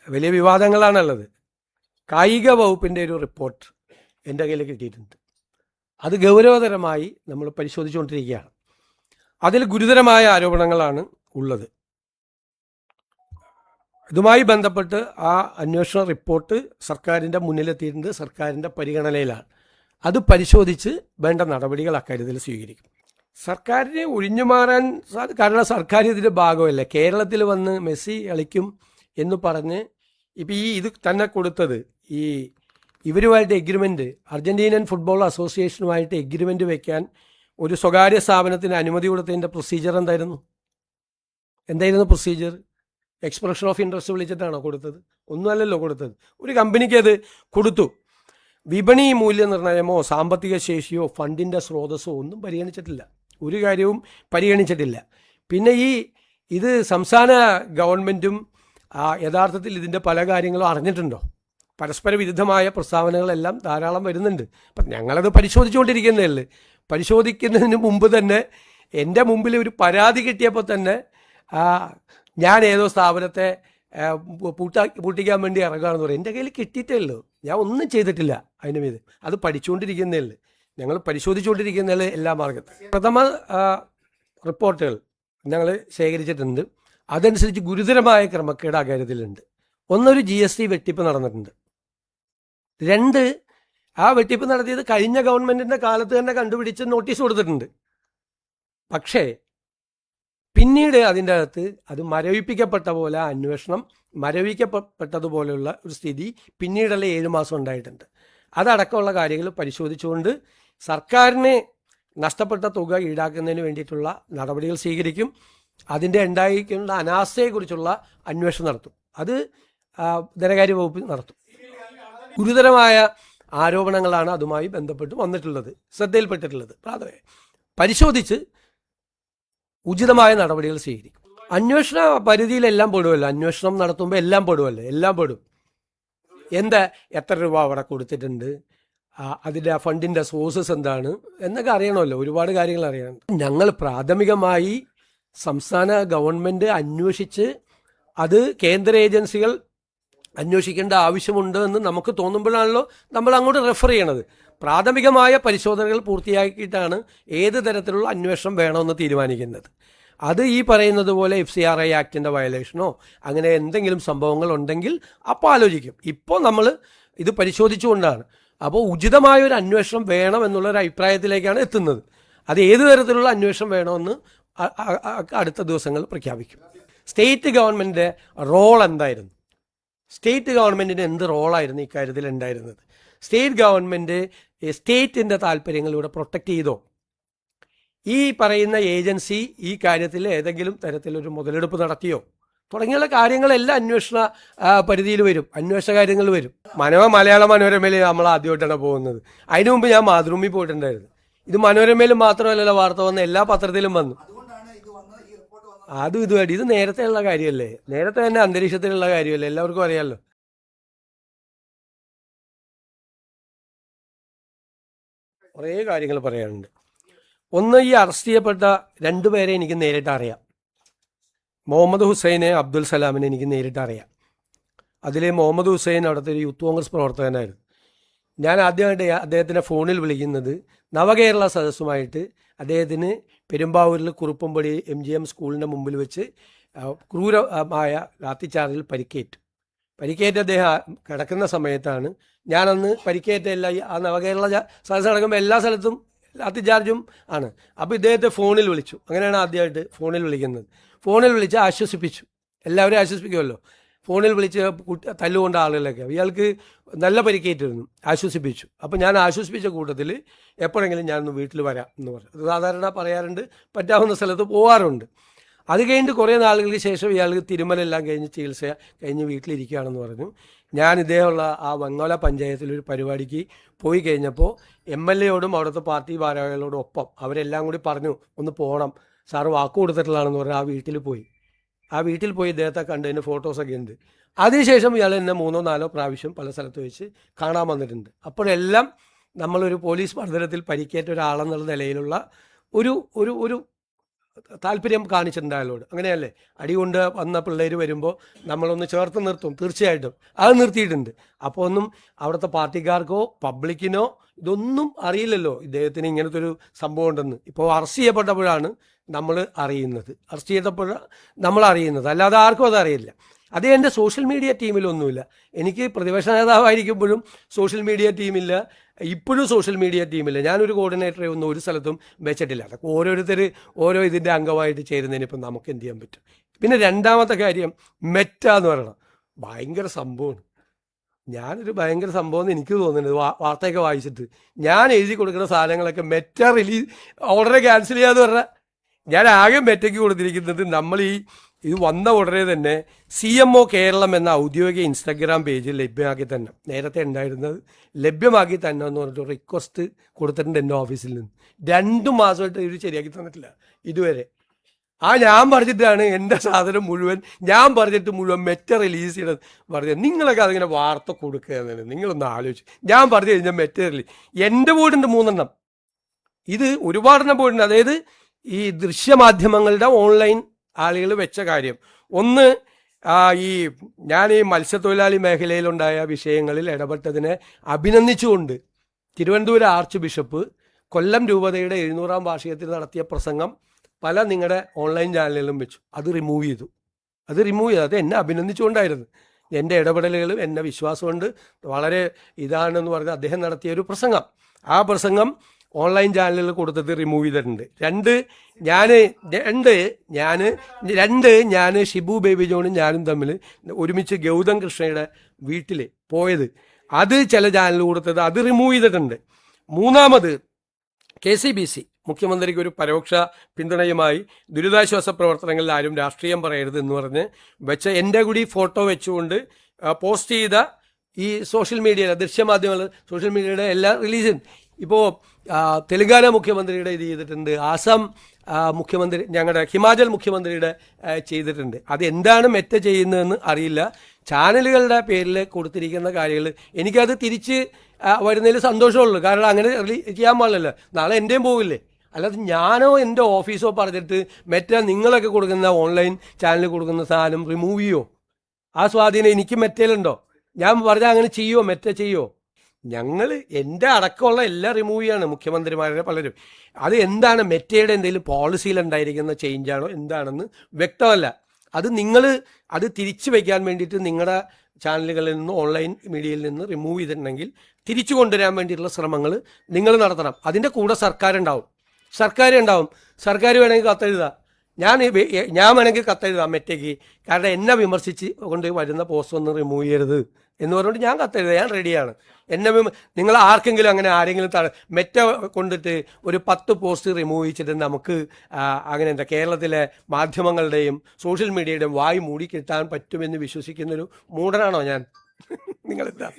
വലിയ വിവാദങ്ങളാണുള്ളത്. കായിക വകുപ്പിൻ്റെ ഒരു റിപ്പോർട്ട് എൻ്റെ കയ്യിൽ കിട്ടിയിട്ടുണ്ട്. അത് ഗൗരവതരമായി നമ്മൾ പരിശോധിച്ചുകൊണ്ടിരിക്കുകയാണ്. അതിൽ ഗുരുതരമായ ആരോപണങ്ങളാണ് ഉള്ളത്. ഇതുമായി ബന്ധപ്പെട്ട് ആ അന്വേഷണ റിപ്പോർട്ട് സർക്കാരിൻ്റെ മുന്നിലെത്തിയിട്ടുണ്ട്, സർക്കാരിൻ്റെ പരിഗണനയിലാണ്. അത് പരിശോധിച്ച് വേണ്ട നടപടികൾ അക്കാര്യത്തിൽ സ്വീകരിക്കും. സർക്കാരിനെ ഒഴിഞ്ഞു മാറാൻ കാരണം സർക്കാർ ഇതിൻ്റെ ഭാഗമല്ല. കേരളത്തിൽ വന്ന് മെസ്സി കളിക്കും എന്ന് പറഞ്ഞ് ഇപ്പം ഇത് തന്നെ കൊടുത്തത് ഇവരുമായിട്ട് എഗ്രിമെൻറ്റ്, അർജൻറ്റീനൻ ഫുട്ബോൾ അസോസിയേഷനുമായിട്ട് എഗ്രിമെൻറ്റ് വയ്ക്കാൻ ഒരു സ്വകാര്യ സ്ഥാപനത്തിന് അനുമതി കൊടുത്തതിൻ്റെ പ്രൊസീജിയർ എന്തായിരുന്നു പ്രൊസീജിയർ? എക്സ്പ്രഷൻ ഓഫ് ഇൻട്രസ്റ്റ് വിളിച്ചിട്ടാണോ കൊടുത്തത്? ഒന്നുമല്ലല്ലോ കൊടുത്തത്. ഒരു കമ്പനിക്ക് അത് കൊടുത്തു. വിപണി മൂല്യനിർണ്ണയമോ സാമ്പത്തിക ശേഷിയോ ഫണ്ടിൻ്റെ സ്രോതസ്സോ ഒന്നും പരിഗണിച്ചിട്ടില്ല. ഒരു കാര്യവും പരിഗണിച്ചിട്ടില്ല. പിന്നെ ഇത് സംസ്ഥാന ഗവൺമെൻറ്റും യഥാർത്ഥത്തിൽ ഇതിൻ്റെ പല കാര്യങ്ങളും അറിഞ്ഞിട്ടുണ്ടോ? പരസ്പര വിരുദ്ധമായ പ്രസ്താവനകളെല്ലാം ധാരാളം വരുന്നുണ്ട്. അപ്പം ഞങ്ങളത് പരിശോധിച്ചുകൊണ്ടിരിക്കുന്നതല്ലേ. പരിശോധിക്കുന്നതിന് മുമ്പ് തന്നെ എൻ്റെ മുമ്പിൽ ഒരു പരാതി കിട്ടിയപ്പോൾ തന്നെ ഞാൻ ഏതോ സ്ഥാപനത്തെ പൂട്ടിക്കാൻ വേണ്ടി ഇറങ്ങുകയാണെന്ന് പറയും. എൻ്റെ കയ്യിൽ കിട്ടിയിട്ടേ ഉള്ളൂ, ഞാൻ ഒന്നും ചെയ്തിട്ടില്ല അതിന് മീത്. അത് പഠിച്ചുകൊണ്ടിരിക്കുന്നേ ഉള്ളൂ. ഞങ്ങൾ പരിശോധിച്ചുകൊണ്ടിരിക്കുന്നതിൽ എല്ലാ മാർഗത്തും പ്രഥമ റിപ്പോർട്ടുകൾ ഞങ്ങൾ ശേഖരിച്ചിട്ടുണ്ട്. അതനുസരിച്ച് ഗുരുതരമായ ക്രമക്കേട് ആ കാര്യത്തിലുണ്ട്. ഒന്നൊരു GST വെട്ടിപ്പ് നടന്നിട്ടുണ്ട്. 2, ആ വെട്ടിപ്പ് നടത്തിയത് കഴിഞ്ഞ ഗവൺമെൻറ്റിൻ്റെ കാലത്ത് തന്നെ കണ്ടുപിടിച്ച് നോട്ടീസ് കൊടുത്തിട്ടുണ്ട്. പക്ഷേ പിന്നീട് അതിൻ്റെ അകത്ത് അത് മരവിപ്പിക്കപ്പെട്ട പോലെ അന്വേഷണം മരവിക്കപ്പെട്ടതുപോലെയുള്ള ഒരു സ്ഥിതി പിന്നീടുള്ള 7 മാസം ഉണ്ടായിട്ടുണ്ട്. അതടക്കമുള്ള കാര്യങ്ങൾ പരിശോധിച്ചുകൊണ്ട് സർക്കാരിന് നഷ്ടപ്പെട്ട തുക ഈടാക്കുന്നതിന് വേണ്ടിയിട്ടുള്ള നടപടികൾ സ്വീകരിക്കും. അതിൻ്റെ ഉണ്ടായിരിക്കുന്ന അനാസ്ഥയെക്കുറിച്ചുള്ള അന്വേഷണം നടത്തും. അത് ധനകാര്യ വകുപ്പ് നടത്തും. ഗുരുതരമായ ആരോപണങ്ങളാണ് അതുമായി ബന്ധപ്പെട്ട് വന്നിട്ടുള്ളത്, ശ്രദ്ധയിൽപ്പെട്ടിട്ടുള്ളത്. പ്രാഥമിക പരിശോധിച്ച് ഉചിതമായ നടപടികൾ സ്വീകരിക്കും. അന്വേഷണ പരിധിയിലെല്ലാം പെടുമല്ലോ. അന്വേഷണം നടത്തുമ്പോൾ എല്ലാം പെടുമല്ലോ, എല്ലാം പെടും. എത്ര രൂപ അവിടെ കൊടുത്തിട്ടുണ്ട്, അതിൻ്റെ ഫണ്ടിൻ്റെ സോഴ്സസ് എന്താണ് എന്നൊക്കെ അറിയണമല്ലോ. ഒരുപാട് കാര്യങ്ങൾ അറിയണം. ഞങ്ങൾ പ്രാഥമികമായി സംസ്ഥാന ഗവൺമെൻറ് അന്വേഷിച്ച് അത് കേന്ദ്ര ഏജൻസികൾ അന്വേഷിക്കേണ്ട ആവശ്യമുണ്ട് എന്ന് നമുക്ക് തോന്നുമ്പോഴാണല്ലോ നമ്മൾ അങ്ങോട്ട് റെഫർ ചെയ്യണത്. പ്രാഥമികമായ പരിശോധനകൾ പൂർത്തിയാക്കിയിട്ടാണ് ഏത് തരത്തിലുള്ള അന്വേഷണം വേണമെന്ന് തീരുമാനിക്കുന്നത്. അത് ഈ പറയുന്നത് പോലെ FCRI ആക്ടിൻ്റെ വയലേഷനോ അങ്ങനെ എന്തെങ്കിലും സംഭവങ്ങൾ ഉണ്ടെങ്കിൽ അപ്പോൾ ആലോചിക്കും. ഇപ്പോൾ നമ്മൾ ഇത് പരിശോധിച്ചുകൊണ്ടാണ്. അപ്പോൾ ഉചിതമായൊരു അന്വേഷണം വേണം എന്നുള്ളൊരു അഭിപ്രായത്തിലേക്കാണ് എത്തുന്നത്. അത് ഏത് തരത്തിലുള്ള അന്വേഷണം വേണമെന്ന് അടുത്ത ദിവസങ്ങൾ പ്രഖ്യാപിക്കും. സ്റ്റേറ്റ് ഗവൺമെൻറ്റിൻ്റെ റോൾ എന്തായിരുന്നു? സ്റ്റേറ്റ് ഗവൺമെൻറ്റിന് എന്ത് റോളായിരുന്നു ഇക്കാര്യത്തിൽ ഉണ്ടായിരുന്നത്? സ്റ്റേറ്റ് ഗവൺമെൻറ് സ്റ്റേറ്റിൻ്റെ താല്പര്യങ്ങളിലൂടെ പ്രൊട്ടക്റ്റ് ചെയ്തോ? ഈ പറയുന്ന ഏജൻസി ഈ കാര്യത്തിൽ ഏതെങ്കിലും തരത്തിലൊരു മുതലെടുപ്പ് നടത്തിയോ? തുടങ്ങിയുള്ള കാര്യങ്ങളെല്ലാം അന്വേഷണ പരിധിയിൽ വരും, അന്വേഷണ കാര്യങ്ങൾ വരും. മലയാള മനോരമയിൽ നമ്മൾ ആദ്യമായിട്ടാണ് പോകുന്നത്. അതിനു മുമ്പ് ഞാൻ മാതൃഭൂമി പോയിട്ടുണ്ടായിരുന്നു. ഇത് മനോരമയിലും മാത്രമല്ലല്ലോ വാർത്ത വന്ന, എല്ലാ പത്രത്തിലും വന്നു. ഇതുമായിട്ട് ഇത് നേരത്തെ ഉള്ള കാര്യമല്ലേ, നേരത്തെ തന്നെ അന്തരീക്ഷത്തിലുള്ള കാര്യമല്ലേ, എല്ലാവർക്കും അറിയാമല്ലോ. കുറേ കാര്യങ്ങൾ പറയാനുണ്ട്. ഒന്ന്, ഈ അറസ്റ്റ് ചെയ്യപ്പെട്ട 2 പേരെ എനിക്ക് നേരിട്ട് അറിയാം. മുഹമ്മദ് ഹുസൈനെ, അബ്ദുൽ സലാമിനെ എനിക്ക് നേരിട്ട് അറിയാം. അതിൽ മുഹമ്മദ് ഹുസൈൻ അവിടുത്തെ ഒരു യൂത്ത് കോൺഗ്രസ് പ്രവർത്തകനായിരുന്നു. ഞാൻ ആദ്യമായിട്ട് അദ്ദേഹത്തിനെ ഫോണിൽ വിളിക്കുന്നത് നവകേരള സദസ്സുമായിട്ട് അദ്ദേഹത്തിന് പെരുമ്പാവൂരിൽ കുറുപ്പമ്പടി MGM സ്കൂളിൻ്റെ മുമ്പിൽ വെച്ച് ക്രൂരമായ ലാത്തിച്ചാർജിൽ പരിക്കേറ്റ് അദ്ദേഹം കിടക്കുന്ന സമയത്താണ്. ഞാനന്ന് പരിക്കേറ്റ ആ നവകേരള സദസ്സ് നടക്കുമ്പോൾ എല്ലാ സ്ഥലത്തും ലാത്തിച്ചാർജും ആണ്. അപ്പോൾ ഇദ്ദേഹത്തെ ഫോണിൽ വിളിച്ചു. അങ്ങനെയാണ് ആദ്യമായിട്ട് ഫോണിൽ വിളിക്കുന്നത്. ഫോണിൽ വിളിച്ച് ആശ്വസിപ്പിച്ചു. എല്ലാവരും ആശ്വസിപ്പിക്കുമല്ലോ. ഫോണിൽ വിളിച്ച് തല്ലുകൊണ്ട ആളുകളൊക്കെ. ഇയാൾക്ക് നല്ല പരിക്കേറ്റിരുന്നു, ആശ്വസിപ്പിച്ചു. അപ്പോൾ ഞാൻ ആശ്വസിപ്പിച്ച കൂട്ടത്തിൽ എപ്പോഴെങ്കിലും ഞാനൊന്ന് വീട്ടിൽ വരാം എന്ന് പറഞ്ഞു. അത് സാധാരണ പറയാറുണ്ട്, പറ്റാവുന്ന സ്ഥലത്ത് പോകാറുണ്ട്. അത് കഴിഞ്ഞിട്ട് കുറേ നാളുകൾക്ക് ശേഷം ഇയാൾക്ക് തിരുമലെല്ലാം കഴിഞ്ഞ് ചികിത്സ കഴിഞ്ഞ് വീട്ടിലിരിക്കുകയാണെന്ന് പറഞ്ഞു. ഞാൻ ഇദ്ദേഹമുള്ള ആ വെങ്ങോല പഞ്ചായത്തിലൊരു പരിപാടിക്ക് പോയി കഴിഞ്ഞപ്പോൾ MLA യോടും അവിടുത്തെ പാർട്ടി ഭാരവാഹികളോടും ഒപ്പം അവരെല്ലാം കൂടി പറഞ്ഞു ഒന്ന് പോകണം, സാറ് വാക്ക് കൊടുത്തിട്ടുള്ളതാണെന്ന് പറഞ്ഞാൽ ആ വീട്ടിൽ പോയി ഇദ്ദേഹത്തെ കണ്ടതിന് ഫോട്ടോസൊക്കെ ഉണ്ട്. അതിനുശേഷം ഇയാൾ എന്നെ 3ഓ 4ഓ പ്രാവശ്യം പല സ്ഥലത്ത് വെച്ച് കാണാൻ വന്നിട്ടുണ്ട്. അപ്പോഴെല്ലാം നമ്മളൊരു പോലീസ് മർദ്ദനത്തിൽ പരിക്കേറ്റ ഒരാളെന്നുള്ള നിലയിലുള്ള ഒരു ഒരു ഒരു താല്പര്യം കാണിച്ചിട്ടുണ്ട് അയാളോട്. അങ്ങനെയല്ലേ? അടികൊണ്ട് വന്ന പിള്ളേർ വരുമ്പോൾ നമ്മളൊന്ന് ചേർത്ത് നിർത്തും, തീർച്ചയായിട്ടും അത് നിർത്തിയിട്ടുണ്ട്. അപ്പോൾ ഒന്നും അവിടുത്തെ പാർട്ടിക്കാർക്കോ പബ്ലിക്കിനോ ഇതൊന്നും അറിയില്ലല്ലോ ഇദ്ദേഹത്തിന് ഇങ്ങനത്തെ ഒരു സംഭവം ഉണ്ടെന്ന്. ഇപ്പോൾ അറസ്റ്റ് ചെയ്യപ്പെട്ടപ്പോഴാണ് നമ്മൾ അറിയുന്നത്, നമ്മൾ അറിയുന്നത്, അല്ലാതെ ആർക്കും അതറിയില്ല. അത് എൻ്റെ സോഷ്യൽ മീഡിയ ടീമിലൊന്നുമില്ല. എനിക്ക് പ്രതിപക്ഷ നേതാവായിരിക്കുമ്പോഴും സോഷ്യൽ മീഡിയ ടീമില്ല, ഇപ്പോഴും സോഷ്യൽ മീഡിയ ടീമില്ല. ഞാനൊരു കോർഡിനേറ്ററെ ഒന്നും ഒരു സ്ഥലത്തും വെച്ചിട്ടില്ല. അതൊക്കെ ഓരോരുത്തർ ഓരോ ഇതിൻ്റെ അംഗമായിട്ട് ചേരുന്നതിന് ഇപ്പം നമുക്ക് എന്ത് ചെയ്യാൻ പറ്റും. പിന്നെ രണ്ടാമത്തെ കാര്യം, മെറ്റ എന്ന് പറയണം, ഭയങ്കര സംഭവമാണ്. ഞാനൊരു ഭയങ്കര സംഭവം എന്ന് എനിക്ക് തോന്നുന്നത് വാർത്തയൊക്കെ വായിച്ചിട്ട്, ഞാൻ എഴുതി കൊടുക്കുന്ന സാധനങ്ങളൊക്കെ മെറ്റ റിലീസ് ഓർഡറെ ക്യാൻസൽ ചെയ്യാന്ന് പറഞ്ഞാൽ, ഞാൻ ആകെ മെറ്റയ്ക്ക് കൊടുത്തിരിക്കുന്നത് നമ്മൾ ഇത് വന്ന ഉടനെ തന്നെ CMO കേരളം എന്ന ഔദ്യോഗിക ഇൻസ്റ്റാഗ്രാം പേജ് ലഭ്യമാക്കി തന്നെ, നേരത്തെ ഉണ്ടായിരുന്നത് ലഭ്യമാക്കി തന്നെ എന്ന് പറഞ്ഞിട്ട് റിക്വസ്റ്റ് കൊടുത്തിട്ടുണ്ട് എൻ്റെ ഓഫീസിൽ നിന്ന്. 2 മാസമായിട്ട് ഇവർ ശരിയാക്കി തന്നിട്ടില്ല ഇതുവരെ. ഞാൻ പറഞ്ഞിട്ടാണ് എൻ്റെ സാധനം മുഴുവൻ, ഞാൻ പറഞ്ഞിട്ട് മുഴുവൻ മെറ്റ റിലീസ് ചെയ്യണം പറഞ്ഞത്. നിങ്ങളൊക്കെ അതിങ്ങനെ വാർത്ത കൊടുക്കുക എന്നല്ലേ, നിങ്ങളൊന്ന് ആലോചിച്ച്. ഞാൻ പറഞ്ഞു കഴിഞ്ഞാൽ മെറ്റ റിലീസ് എൻ്റെ പോയിട്ടുണ്ട് 3 എണ്ണം, ഇത് ഒരുപാടെണ്ണം പോയിട്ടുണ്ട്. അതായത് ഈ ദൃശ്യമാധ്യമങ്ങളുടെ ഓൺലൈൻ ആളുകൾ വെച്ച കാര്യം. ഒന്ന്, ഞാൻ ഈ മത്സ്യത്തൊഴിലാളി മേഖലയിലുണ്ടായ വിഷയങ്ങളിൽ ഇടപെട്ടതിനെ അഭിനന്ദിച്ചുകൊണ്ട് തിരുവനന്തപുരം ആർച്ച് ബിഷപ്പ് കൊല്ലം രൂപതയുടെ 700-ാം വാർഷികത്തിൽ നടത്തിയ പ്രസംഗം പല നിങ്ങളുടെ ഓൺലൈൻ ചാനലുകളിലും വെച്ചു. അത് റിമൂവ് ചെയ്തു. അത് എന്നെ അഭിനന്ദിച്ചുകൊണ്ടായിരുന്നു. എൻ്റെ ഇടപെടലുകളും എൻ്റെ വിശ്വാസം കൊണ്ട് വളരെ ഇതാണെന്ന് പറഞ്ഞ് അദ്ദേഹം നടത്തിയ ഒരു പ്രസംഗം. ആ പ്രസംഗം ഓൺലൈൻ ചാനലുകൾ കൊടുത്തത് റിമൂവ് ചെയ്തിട്ടുണ്ട്. ഞാൻ ഷിബു ബേബി ജോണും ഞാനും തമ്മിൽ ഒരുമിച്ച് ഗൗതം കൃഷ്ണയുടെ വീട്ടിൽ പോയത്, അത് ചില ചാനൽ കൊടുത്തത് അത് റിമൂവ് ചെയ്തിട്ടുണ്ട്. മൂന്നാമത്, KCBC മുഖ്യമന്ത്രിക്ക് ഒരു പരോക്ഷ പിന്തുണയുമായി ദുരിതാശ്വാസ പ്രവർത്തനങ്ങളിൽ ആരും രാഷ്ട്രീയം പറയരുത് എന്ന് പറഞ്ഞ് വെച്ച എൻ്റെ കൂടി ഫോട്ടോ വെച്ചുകൊണ്ട് പോസ്റ്റ് ചെയ്ത ഈ സോഷ്യൽ മീഡിയയിലെ ദൃശ്യമാധ്യമങ്ങൾ, സോഷ്യൽ മീഡിയയുടെ എല്ലാ റിലീസും. ഇപ്പോൾ തെലങ്കാന മുഖ്യമന്ത്രിയുടെ ഇത് ചെയ്തിട്ടുണ്ട്, ആസാം മുഖ്യമന്ത്രി, ഞങ്ങളുടെ ഹിമാചൽ മുഖ്യമന്ത്രിയുടെ ചെയ്തിട്ടുണ്ട്. അതെന്താണ് മെറ്റ ചെയ്യുന്നതെന്ന് അറിയില്ല. ചാനലുകളുടെ പേരിൽ കൊടുത്തിരിക്കുന്ന കാര്യങ്ങൾ എനിക്കത് തിരിച്ച് വരുന്നതിൽ സന്തോഷമുള്ളൂ. കാരണം അങ്ങനെ ചെയ്യാൻ പാടില്ലല്ലോ, നാളെ എൻ്റെയും പോകില്ലേ. അല്ലാതെ ഞാനോ എൻ്റെ ഓഫീസോ പറഞ്ഞിട്ട് മെറ്റ നിങ്ങളൊക്കെ കൊടുക്കുന്ന ഓൺലൈൻ ചാനലിൽ കൊടുക്കുന്ന സാധനം റിമൂവ് ചെയ്യുമോ? ആ സ്വാധീനം എനിക്ക് മെറ്റയിലുണ്ടോ? ഞാൻ പറഞ്ഞാൽ അങ്ങനെ ചെയ്യുമോ? മെറ്റ ചെയ്യുമോ? ഞങ്ങൾ എൻ്റെ അടക്കമുള്ള എല്ലാം റിമൂവ് ചെയ്യാണ് മുഖ്യമന്ത്രിമാരുടെ പലരും. അത് എന്താണ് മെറ്റയുടെ എന്തെങ്കിലും പോളിസിയിലുണ്ടായിരിക്കുന്ന ചേഞ്ചാണോ എന്താണെന്ന് വ്യക്തമല്ല. അത് നിങ്ങൾ അത് തിരിച്ചു വയ്ക്കാൻ വേണ്ടിയിട്ട് നിങ്ങളുടെ ചാനലുകളിൽ നിന്ന് ഓൺലൈൻ മീഡിയയിൽ നിന്ന് റിമൂവ് ചെയ്തിട്ടുണ്ടെങ്കിൽ തിരിച്ചു കൊണ്ടുവരാൻ വേണ്ടിയിട്ടുള്ള ശ്രമങ്ങൾ നിങ്ങൾ നടത്തണം. അതിൻ്റെ കൂടെ സർക്കാരുണ്ടാവും. സർക്കാർ വേണമെങ്കിൽ കത്തെഴുതാം. ഞാൻ വേണമെങ്കിൽ കത്തെഴുതാം മെറ്റയ്ക്ക്. കാരണം എന്നെ വിമർശിച്ച് കൊണ്ട് വരുന്ന പോസ്റ്റ് ഒന്നും റിമൂവ് ചെയ്യരുത് എന്ന് പറഞ്ഞുകൊണ്ട് ഞാൻ കത്തെഴുതാം. ഞാൻ റെഡിയാണ്. നിങ്ങൾ ആർക്കെങ്കിലും അങ്ങനെ ആരെങ്കിലും മെറ്റ കൊണ്ടിട്ട് ഒരു 10 പോസ്റ്റ് റിമൂവ് ചെയ്തിട്ട് നമുക്ക് അങ്ങനെ എന്താ കേരളത്തിലെ മാധ്യമങ്ങളുടെയും സോഷ്യൽ മീഡിയയുടെയും വായി മൂടി കിട്ടാൻ പറ്റുമെന്ന് വിശ്വസിക്കുന്നൊരു മൂഢനാണോ ഞാൻ? നിങ്ങളെന്താ?